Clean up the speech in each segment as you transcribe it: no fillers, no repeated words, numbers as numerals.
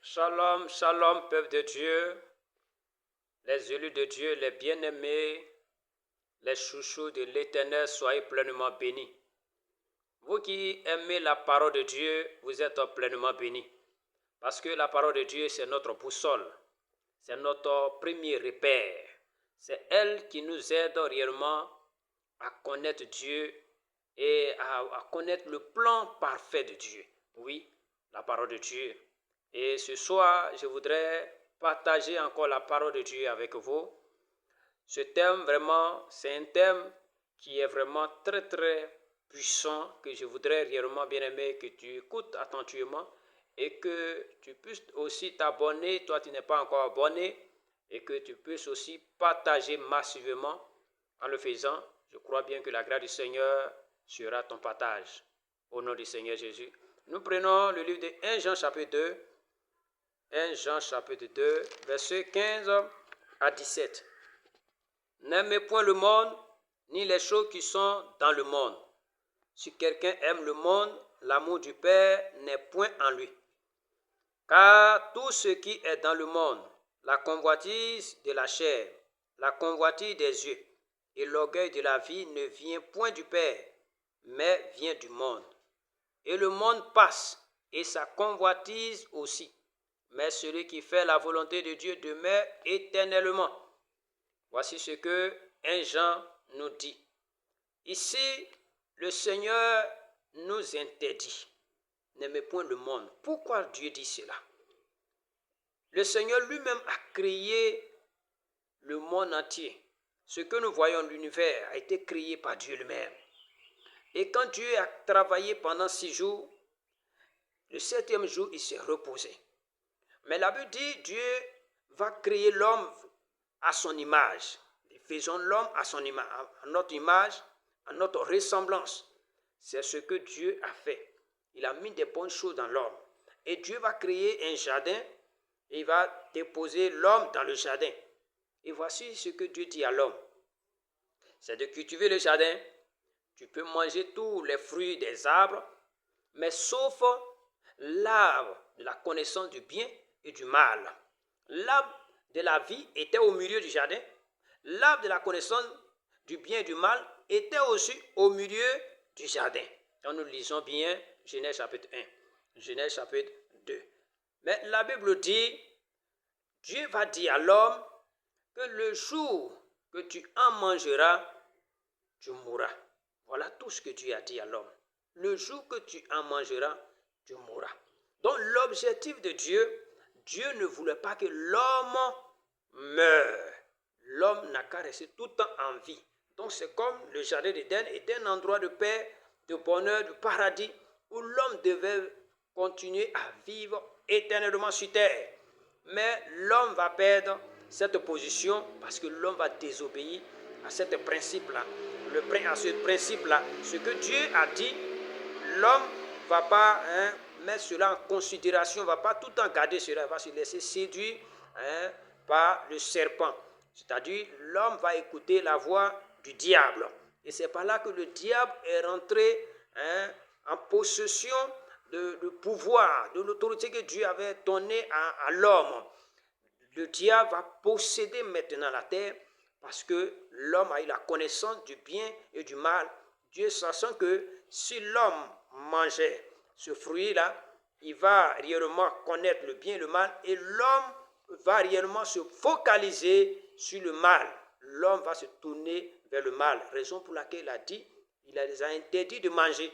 Shalom, shalom, peuple de Dieu, les élus de Dieu, les bien-aimés, les chouchous de l'Éternel, soyez pleinement bénis. Vous qui aimez la parole de Dieu, vous êtes pleinement bénis. Parce que la parole de Dieu, c'est notre boussole, c'est notre premier repère. C'est elle qui nous aide réellement à connaître Dieu et à connaître le plan parfait de Dieu. Oui, la parole de Dieu. Et ce soir, je voudrais partager encore la parole de Dieu avec vous. Ce thème, vraiment, c'est un thème qui est vraiment très, très puissant, que je voudrais réellement, bien aimé, que tu écoutes attentivement et que tu puisses aussi t'abonner, toi tu n'es pas encore abonné, et que tu puisses aussi partager massivement en le faisant. Je crois bien que la grâce du Seigneur sera ton partage. Au nom du Seigneur Jésus. Nous prenons le livre de 1 Jean chapitre 2, 1 Jean chapitre 2, versets 15 à 17. N'aimez point le monde, ni les choses qui sont dans le monde. Si quelqu'un aime le monde, l'amour du Père n'est point en lui. Car tout ce qui est dans le monde, la convoitise de la chair, la convoitise des yeux et l'orgueil de la vie ne vient point du Père, mais vient du monde. Et le monde passe, et sa convoitise aussi. Mais celui qui fait la volonté de Dieu demeure éternellement. Voici ce que 1 Jean nous dit. Ici, le Seigneur nous interdit. N'aimez point le monde. Pourquoi Dieu dit cela? Le Seigneur lui-même a créé le monde entier. Ce que nous voyons, l'univers, a été créé par Dieu lui-même. Et quand Dieu a travaillé pendant 6 jours, le 7e jour, il s'est reposé. Mais la Bible dit, Dieu va créer l'homme à son image. Faisons l'homme à son image, à notre image, à notre ressemblance. C'est ce que Dieu a fait. Il a mis des bonnes choses dans l'homme. Et Dieu va créer un jardin. Et il va déposer l'homme dans le jardin. Et voici ce que Dieu dit à l'homme. C'est de cultiver le jardin. Tu peux manger tous les fruits des arbres, mais sauf l'arbre de la connaissance du bien et du mal. L'arbre de la vie était au milieu du jardin. L'arbre de la connaissance du bien et du mal était aussi au milieu du jardin. Donc nous lisons bien Genèse chapitre 1, Genèse chapitre 2. Mais la Bible dit, Dieu va dire à l'homme que le jour que tu en mangeras, tu mourras. Voilà tout ce que Dieu a dit à l'homme. Le jour que tu en mangeras, tu mourras. Donc l'objectif de Dieu, Dieu ne voulait pas que l'homme meure. L'homme n'a qu'à rester tout le temps en vie. Donc c'est comme le jardin d'Éden était un endroit de paix, de bonheur, de paradis, où l'homme devait continuer à vivre éternellement sur terre. Mais l'homme va perdre cette position parce que l'homme va désobéir à ce principe-là. À ce principe-là, ce que Dieu a dit, l'homme ne va pas mettre cela en considération, ne va pas tout le temps garder cela, il va se laisser séduire par le serpent. C'est-à-dire, l'homme va écouter la voix du diable. Et c'est par là que le diable est rentré en possession de pouvoir, de l'autorité que Dieu avait donnée à l'homme. Le diable va posséder maintenant la terre parce que l'homme a eu la connaissance du bien et du mal. Dieu sachant que si l'homme mangeait ce fruit-là, il va réellement connaître le bien et le mal et l'homme va réellement se focaliser sur le mal. L'homme va se tourner vers le mal, raison pour laquelle il a dit, il les a interdit de manger.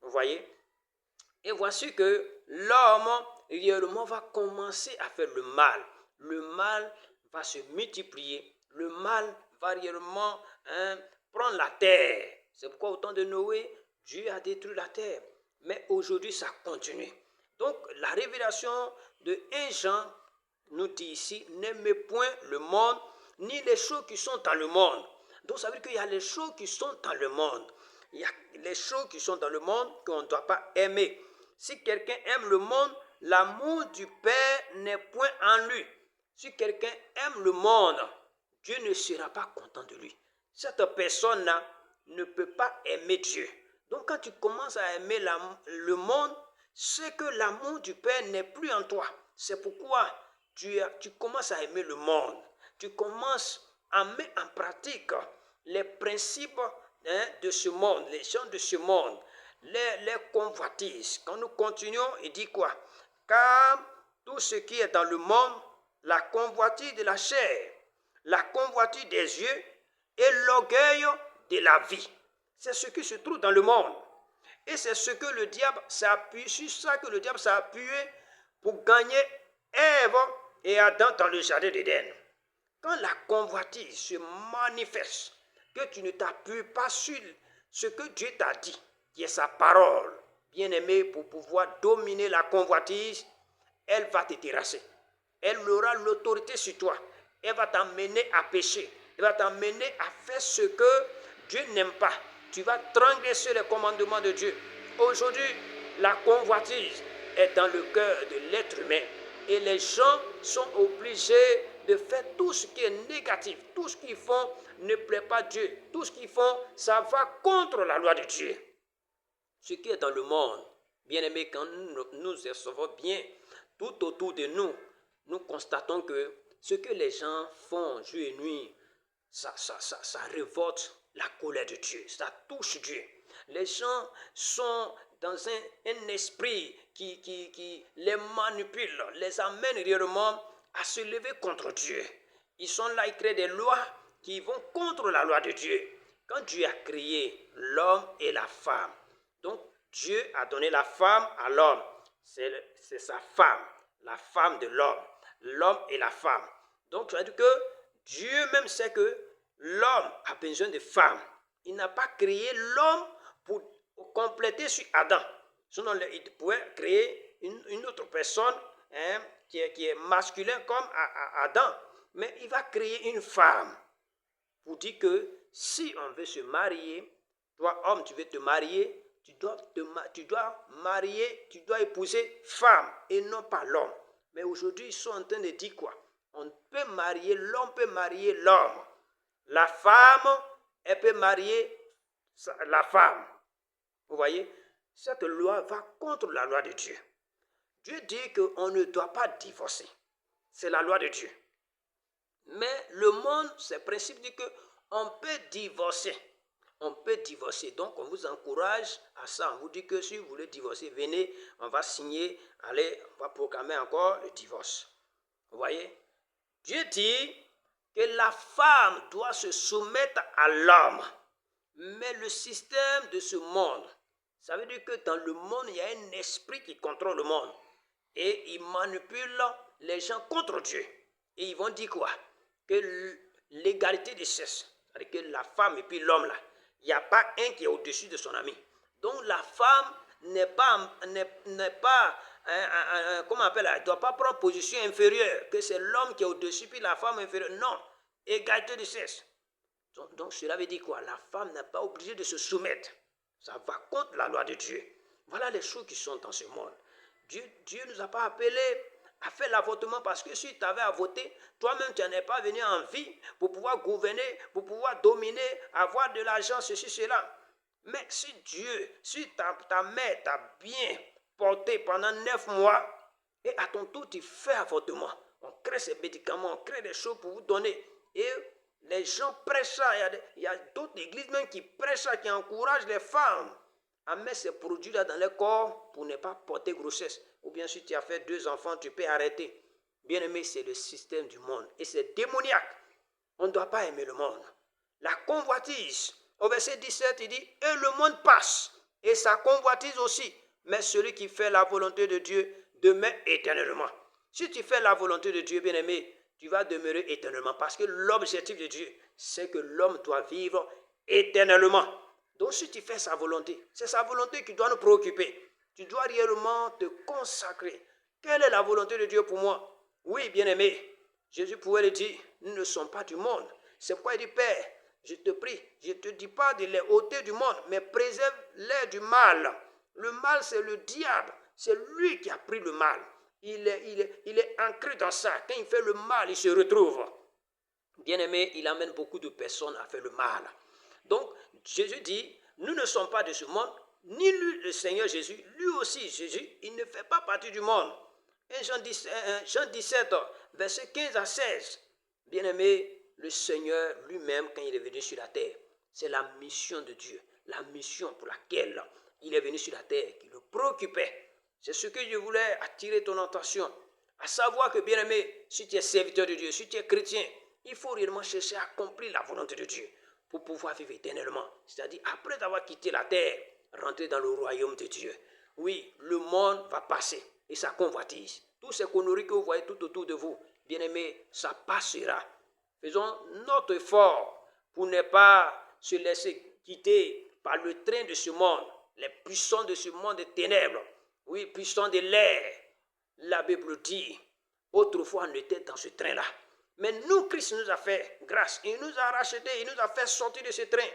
Vous voyez? Et voici que l'homme réellement va commencer à faire le mal. Le mal va se multiplier. Le mal va réellement prendre la terre. C'est pourquoi au temps de Noé, Dieu a détruit la terre. Mais aujourd'hui, ça continue. Donc, la révélation de 1 Jean nous dit ici, n'aimez point le monde, ni les choses qui sont dans le monde. Donc, ça veut dire qu'il y a les choses qui sont dans le monde. Il y a les choses qui sont dans le monde qu'on ne doit pas aimer. Si quelqu'un aime le monde, l'amour du Père n'est point en lui. Si quelqu'un aime le monde, Dieu ne sera pas content de lui. Cette personne-là ne peut pas aimer Dieu. Donc quand tu commences à aimer le monde, c'est que l'amour du Père n'est plus en toi. C'est pourquoi tu commences à aimer le monde. Tu commences à mettre en pratique les principes de ce monde, les gens de ce monde, les convoitises. Quand nous continuons, il dit quoi? Car tout ce qui est dans le monde, la convoitise de la chair, la convoitise des yeux et l'orgueil de la vie. C'est ce qui se trouve dans le monde. Et c'est ce que le diable s'appuie, sur ça que le diable s'est appuyé pour gagner Ève et Adam dans le jardin d'Éden. Quand la convoitise se manifeste, que tu ne t'appuies pas sur ce que Dieu t'a dit, qui est sa parole, bien-aimé, pour pouvoir dominer la convoitise, elle va te terrasser. Elle aura l'autorité sur toi. Elle va t'emmener à pécher. Elle va t'emmener à faire ce que Dieu n'aime pas. Tu vas transgresser les commandements de Dieu. Aujourd'hui, la convoitise est dans le cœur de l'être humain. Et les gens sont obligés de faire tout ce qui est négatif. Tout ce qu'ils font ne plaît pas à Dieu. Tout ce qu'ils font, ça va contre la loi de Dieu. Ce qui est dans le monde, bien aimé, quand nous observons bien tout autour de nous, nous constatons que ce que les gens font jour et nuit, ça révolte la colère de Dieu, ça touche Dieu. Les gens sont dans un esprit qui les manipule, les amène réellement à se lever contre Dieu. Ils sont là, ils créent des lois qui vont contre la loi de Dieu. Quand Dieu a créé l'homme et la femme, donc Dieu a donné la femme à l'homme, c'est sa femme, la femme de l'homme et la femme. Donc, ça veut dire que Dieu même sait que l'homme a besoin de femmes. Il n'a pas créé l'homme pour compléter sur Adam. Sinon, il pourrait créer une autre personne qui est masculin comme Adam. Mais il va créer une femme pour dire que si on veut se marier, toi, homme, tu veux te marier, tu dois épouser femme et non pas l'homme. Mais aujourd'hui, ils sont en train de dire quoi? L'homme peut marier l'homme. La femme, elle peut marier la femme. Vous voyez? Cette loi va contre la loi de Dieu. Dieu dit qu'on ne doit pas divorcer. C'est la loi de Dieu. Mais le monde, ce principe dit qu'on peut divorcer. On peut divorcer. Donc, on vous encourage à ça. On vous dit que si vous voulez divorcer, venez, on va signer, allez, on va proclamer encore le divorce. Vous voyez? Dieu dit que la femme doit se soumettre à l'homme. Mais le système de ce monde, ça veut dire que dans le monde, il y a un esprit qui contrôle le monde. Et il manipule les gens contre Dieu. Et ils vont dire quoi? Que l'égalité des sexes, c'est-à-dire que la femme et puis l'homme là, il n'y a pas un qui est au-dessus de son ami. Donc la femme n'est pas comment on appelle, elle ne doit pas prendre position inférieure, que c'est l'homme qui est au-dessus puis la femme inférieure. Non, égalité des sexes. Donc cela veut dire quoi? La femme n'est pas obligée de se soumettre. Ça va contre la loi de Dieu. Voilà les choses qui sont dans ce monde. Dieu ne nous a pas appelés à faire l'avortement parce que si tu avais à voter, toi-même tu n'en es pas venu en vie pour pouvoir gouverner, pour pouvoir dominer, avoir de l'argent, ceci, cela. Mais si ta mère t'a bien porté pendant 9 mois et à ton tour tu fais avortement, on crée ces médicaments, on crée des choses pour vous donner et les gens prêchent ça. Il y a d'autres églises même qui prêchent ça, qui encouragent les femmes à mettre ces produits-là dans leur corps pour ne pas porter grossesse. Ou bien si tu as fait 2 enfants, tu peux arrêter. Bien aimé, c'est le système du monde. Et c'est démoniaque. On ne doit pas aimer le monde. La convoitise, au verset 17, il dit, et le monde passe, et sa convoitise aussi. Mais celui qui fait la volonté de Dieu demeure éternellement. Si tu fais la volonté de Dieu, bien aimé, tu vas demeurer éternellement. Parce que l'objectif de Dieu, c'est que l'homme doit vivre éternellement. Donc si tu fais sa volonté, c'est sa volonté qui doit nous préoccuper. Tu dois réellement te consacrer. Quelle est la volonté de Dieu pour moi? Oui, bien-aimé, Jésus pouvait le dire, nous ne sommes pas du monde. C'est pourquoi il dit, Père, je te prie, je ne te dis pas de les ôter du monde, mais préserve-les du mal. Le mal, c'est le diable. C'est lui qui a pris le mal. Il est ancré dans ça. Quand il fait le mal, il se retrouve. Bien-aimé, il amène beaucoup de personnes à faire le mal. Donc, Jésus dit, nous ne sommes pas de ce monde, ni lui, le Seigneur Jésus, lui aussi, Jésus, il ne fait pas partie du monde. Et Jean 17, verset 15 à 16. Bien-aimé, le Seigneur lui-même, quand il est venu sur la terre, c'est la mission de Dieu, la mission pour laquelle il est venu sur la terre, qui le préoccupait. C'est ce que je voulais attirer ton attention. À savoir que, bien-aimé, si tu es serviteur de Dieu, si tu es chrétien, il faut réellement chercher à accomplir la volonté de Dieu pour pouvoir vivre éternellement. C'est-à-dire, après avoir quitté la terre, rentrer dans le royaume de Dieu. Oui, le monde va passer et ça convoitise. Tous ces conneries que vous voyez tout autour de vous, bien-aimés, ça passera. Faisons notre effort pour ne pas se laisser quitter par le train de ce monde, les puissants de ce monde des ténèbres, oui, puissants de l'air. La Bible dit, autrefois on était dans ce train-là. Mais nous, Christ nous a fait grâce, il nous a rachetés, il nous a fait sortir de ce train.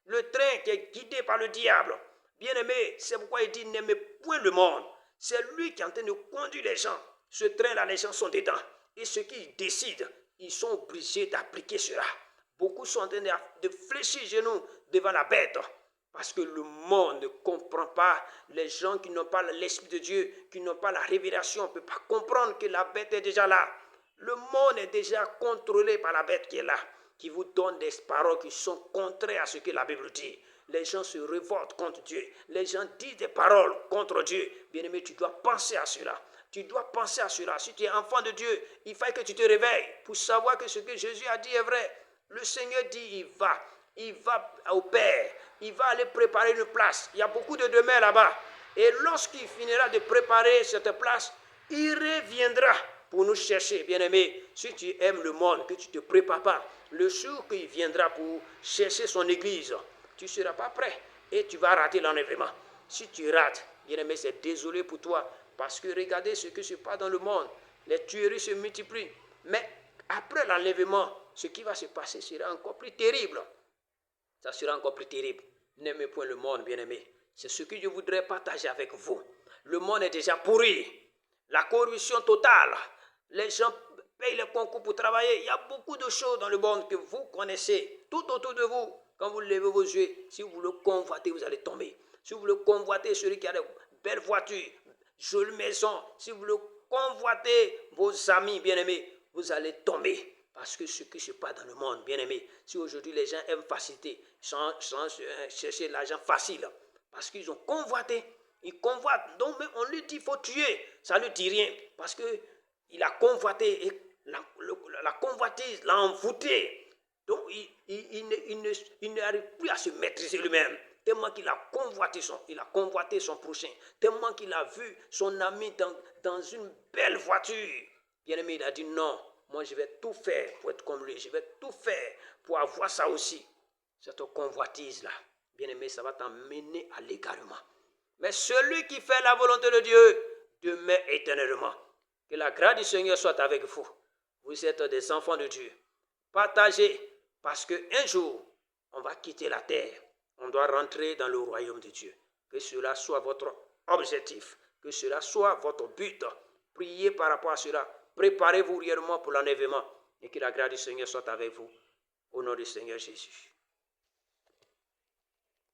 Le train qui est guidé par le diable. Bien-aimé, c'est pourquoi il dit, n'aimez point le monde. C'est lui qui est en train de conduire les gens. Ce train-là, les gens sont dedans. Et ceux qui décident, ils sont obligés d'appliquer cela. Beaucoup sont en train de fléchir genoux devant la bête. Parce que le monde ne comprend pas. Les gens qui n'ont pas l'Esprit de Dieu, qui n'ont pas la révélation, ne peuvent pas comprendre que la bête est déjà là. Le monde est déjà contrôlé par la bête qui est là, qui vous donne des paroles qui sont contraires à ce que la Bible dit. Les gens se révoltent contre Dieu. Les gens disent des paroles contre Dieu. Bien-aimé, tu dois penser à cela. Tu dois penser à cela. Si tu es enfant de Dieu, il faut que tu te réveilles pour savoir que ce que Jésus a dit est vrai. Le Seigneur dit, il va au Père. Il va aller préparer une place. Il y a beaucoup de demeures là-bas. Et lorsqu'il finira de préparer cette place, il reviendra pour nous chercher. Bien-aimé, si tu aimes le monde, que tu ne te prépares pas, le jour qu'il viendra pour chercher son église, tu ne seras pas prêt et tu vas rater l'enlèvement. Si tu rates, bien-aimé, c'est désolé pour toi. Parce que regardez ce qui se passe dans le monde. Les tueries se multiplient. Mais après l'enlèvement, ce qui va se passer sera encore plus terrible. Ça sera encore plus terrible. N'aimez point le monde, bien-aimé. C'est ce que je voudrais partager avec vous. Le monde est déjà pourri. La corruption totale. Les gens payent les concours pour travailler. Il y a beaucoup de choses dans le monde que vous connaissez. Tout autour de vous. Quand vous levez vos yeux, si vous le convoitez, vous allez tomber. Si vous le convoitez, celui qui a de belles voitures, jolies maisons, si vous le convoitez, vos amis bien-aimés, vous allez tomber. Parce que ce qui se passe dans le monde, bien-aimé, si aujourd'hui les gens aiment facilité, sans chercher l'argent facile, parce qu'ils ont convoité, ils convoitent. Donc on lui dit qu'il faut tuer, ça ne lui dit rien, parce qu'il a convoité et la convoitise l'a envoûté. Donc il n'arrive plus à se maîtriser lui-même, tellement qu'il a convoité son prochain, tellement qu'il a vu son ami dans une belle voiture. Bien-aimé, il a dit non. Moi, je vais tout faire pour être comme lui. Je vais tout faire pour avoir ça aussi. Cette convoitise-là, bien-aimé, ça va t'emmener à l'égarement. Mais celui qui fait la volonté de Dieu demeure éternellement. Que la grâce du Seigneur soit avec vous. Vous êtes des enfants de Dieu. Partagez, parce qu'un jour, on va quitter la terre. On doit rentrer dans le royaume de Dieu. Que cela soit votre objectif. Que cela soit votre but. Priez par rapport à cela. Préparez-vous réellement pour l'enlèvement et que la grâce du Seigneur soit avec vous. Au nom du Seigneur Jésus.